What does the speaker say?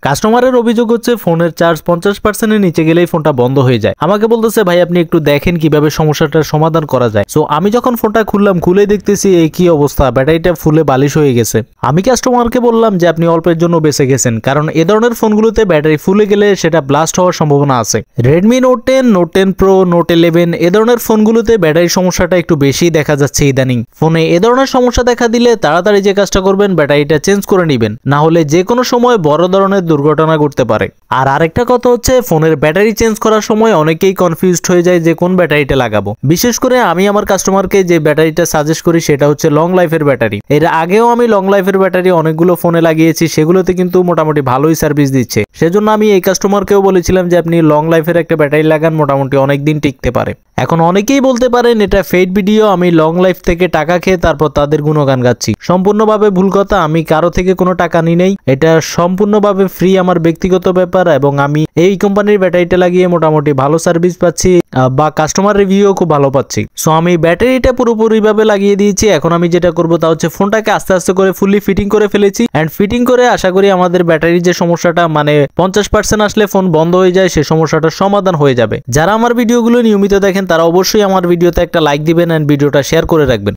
কাস্টমারের অভিযোগ হচ্ছে ফোনের চার্জ 50%-এর নিচে গেলেই ফোনটা বন্ধ হয়ে যায়। আমাকে বলতেছে ভাই আপনি একটু দেখেন কিভাবে সমস্যাটার সমাধান করা যায়। সো আমি যখন ফোনটা খুললাম, খুলে দেখতেছি এই কি অবস্থা, ব্যাটারিটা ফুলে বালিশ হয়ে গেছে। আমি কাস্টমারকে বললাম যে আপনি অল্পের জন্য বেঁচে গেছেন, কারণ এ ধরনের ফোনগুলোতে ব্যাটারি ফুলে গেলে সেটা ব্লাস্ট হওয়ার সম্ভাবনা আছে। Redmi note 10, note 10 pro, note 11 এ ধরনের ফোনগুলোতে ব্যাটারির সমস্যাটা একটু বেশি দেখা যাচ্ছে ইদানিং। ফোনে এ ধরনের সমস্যা দেখা দিলে তাড়াতাড়ি যে কাজটা করবেন ব্যাটারিটা চেঞ্জ করে নেবেন, না হলে যে কোনো সময় বড় ধরনের দুর্ঘটনা ঘটতে পারে। আর আরেকটা কথা হচ্ছে ফোনের ব্যাটারি চেঞ্জ করার সময় অনেকেই কনফিউজড হয়ে যায় যে কোন ব্যাটারিটা লাগাবো। বিশেষ করে আমি আমার কাস্টমারকে যে ব্যাটারিটা সাজেস্ট করি সেটা হচ্ছে লং লাইফের ব্যাটারি। এর আগেও আমি লং লাইফের ব্যাটারি অনেকগুলো ফোনে লাগিয়েছি, সেগুলোতে কিন্তু মোটামুটি ভালোই সার্ভিস দিচ্ছে। সেজন্য আমি এই কাস্টমারকেও বলেছিলাম যে আপনি লং লাইফের একটা ব্যাটারি লাগান, মোটামুটি অনেকদিন টিকতে পারে। এখন অনেকেই বলতে পারেন এটা ফেড ভিডিও, আমি লং লাইফ থেকে টাকা খেয়ে তারপর তাদের গুণগান গাচ্ছি। সম্পূর্ণভাবে ভুল কথা, আমি কারো থেকে কোনো টাকা নিই নাই, এটা সম্পূর্ণভাবে ফ্রি, আমার ব্যক্তিগত ব্যাপার। এবং আমি এই কোম্পানির ব্যাটারিটা লাগিয়ে মোটামুটি ভালো সার্ভিস পাচ্ছি বা কাস্টমার রিভিউও খুব ভালো পাচ্ছি। সো আমি ব্যাটারিটা পুরোপুরিভাবে লাগিয়ে দিয়েছি। এখন আমি যেটা করবো তা হচ্ছে ফোনটাকে আস্তে আস্তে করে ফুললি ফিটিং করে ফেলেছি। অ্যান্ড ফিটিং করে আশা করি আমাদের ব্যাটারির যে সমস্যাটা, মানে 50% আসলে ফোন বন্ধ হয়ে যায়, সে সমস্যাটার সমাধান হয়ে যাবে। যারা আমার ভিডিওগুলো নিয়মিত দেখেন তারা অবশ্যই আমার ভিডিওতে একটা লাইক দিবেন এন্ড ভিডিওটা শেয়ার করে রাখবেন।